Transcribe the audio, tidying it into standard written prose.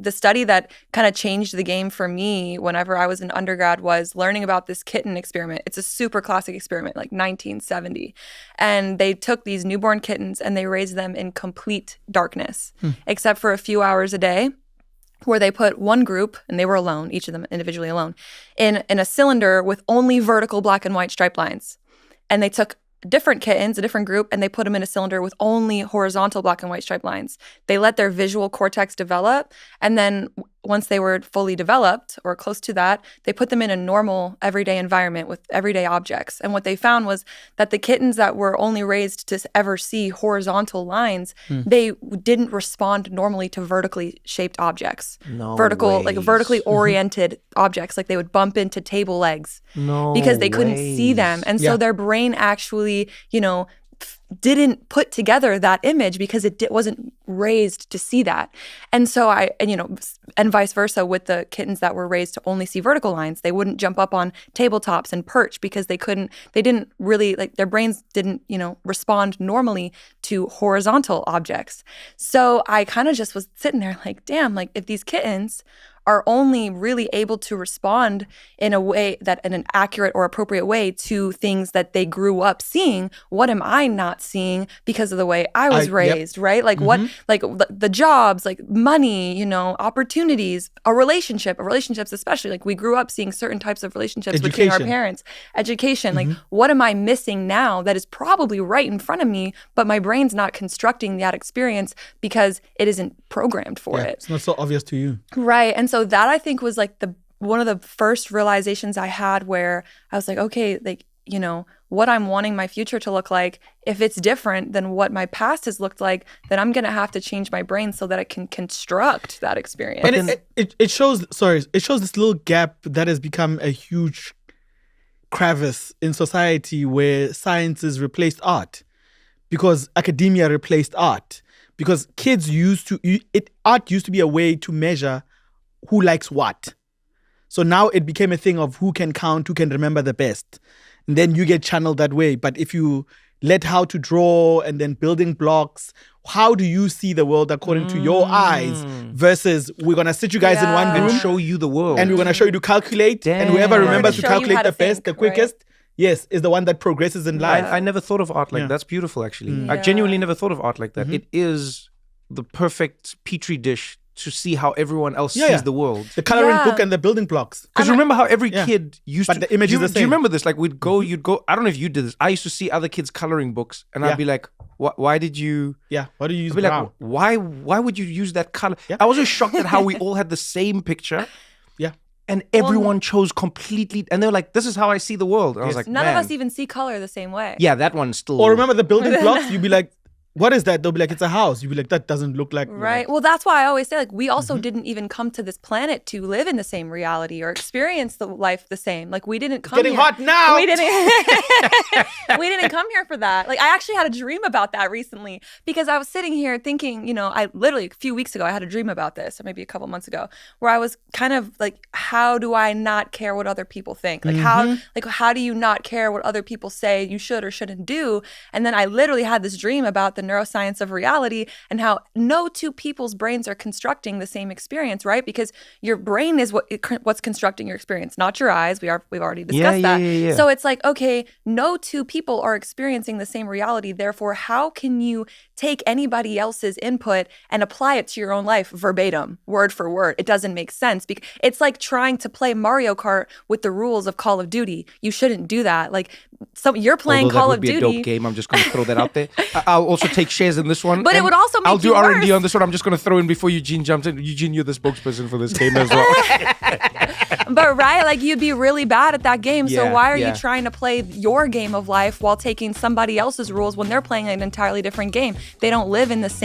the study that kind of changed the game for me whenever I was an undergrad was learning about this kitten experiment. It's a super classic experiment, like 1970. And they took these newborn kittens and they raised them in complete darkness, except for a few hours a day, where they put one group, and they were alone, each of them individually alone, in a cylinder with only vertical black and white stripe lines. And they took different kittens, a different group, and they put them in a cylinder with only horizontal black and white stripe lines. They let their visual cortex develop, and then once they were fully developed or close to that, they put them in a normal everyday environment with everyday objects. And what they found was that the kittens that were only raised to ever see horizontal lines, they didn't respond normally to vertically shaped objects. Vertically oriented objects, like they would bump into table legs because they couldn't see them. And so their brain actually, didn't put together that image because it wasn't raised to see that. And so and vice versa with the kittens that were raised to only see vertical lines. They wouldn't jump up on tabletops and perch because they didn't really, their brains didn't, respond normally to horizontal objects. So I kind of just was sitting there like, damn, if these kittens are only really able to respond in an accurate or appropriate way to things that they grew up seeing, what am I not seeing because of the way I was raised, right? The jobs, money, opportunities, relationships especially, we grew up seeing certain types of relationships between our parents, education, what am I missing now that is probably right in front of me, but my brain's not constructing that experience because it isn't programmed for it. It's not so obvious to you. Right. And so that I think was one of the first realizations I had where I was like, okay, what I'm wanting my future to look like, if it's different than what my past has looked like, then I'm going to have to change my brain so that I can construct that experience. And it shows this little gap that has become a huge crevice in society where science has replaced art because academia replaced art. Because art used to be a way to measure who likes what. So now it became a thing of who can count, who can remember the best. And then you get channeled that way. But if you let how to draw and then building blocks, how do you see the world according to your eyes versus we're going to sit you guys in one room and show you the world. And we're going to show you to calculate. And whoever remembers to calculate the best, the quickest, yes, is the one that progresses in life. I never thought of art like that. That's beautiful, actually. I genuinely never thought of art like that. It is the perfect petri dish to see how everyone else sees the world. The coloring book and the building blocks. Because remember how every kid used to... But the image is the same. Do you remember this? You'd go... I don't know if you did this. I used to see other kids' coloring books and I'd be like, why did you... Yeah, why do you use brown? brown? Why would you use that color? I was just shocked at how we all had the same picture. Yeah. And everyone chose completely... And they were like, this is how I see the world. And I was like, None of us even see color the same way. Yeah, that one's still... Or remember the building blocks? You'd be like... What is that? They'll be like, it's a house. You'd be like, that doesn't look like... Right. Well, that's why I always say, we also didn't even come to this planet to live in the same reality or experience the life the same. We didn't come Getting hot now! We didn't come here for that. I actually had a dream about that recently because I was sitting here thinking, I literally, a few weeks ago, I had a dream about this, or maybe a couple months ago, where I was kind of how do I not care what other people think? How do you not care what other people say you should or shouldn't do? And then I literally had this dream about the neuroscience of reality and how no two people's brains are constructing the same experience, right? Because your brain is what's constructing your experience, not your eyes. We've already discussed that. Yeah. So it's okay, no two people are experiencing the same reality. Therefore, how can you take anybody else's input and apply it to your own life verbatim, word for word? It doesn't make sense. It's like trying to play Mario Kart with the rules of Call of Duty. You shouldn't do that. You're playing Call of Duty. That would be a dope game. I'm just going to throw that out there. I'll also take shares in this one. But it would also make I'll do you R&D worse. on this one. I'm just going to throw in before Eugene jumps in. Eugene, you're the spokesperson for this game as well. But right, you'd be really bad at that game. So Yeah, why are yeah. you trying to play your game of life while taking somebody else's rules when they're playing an entirely different game? They don't live in the same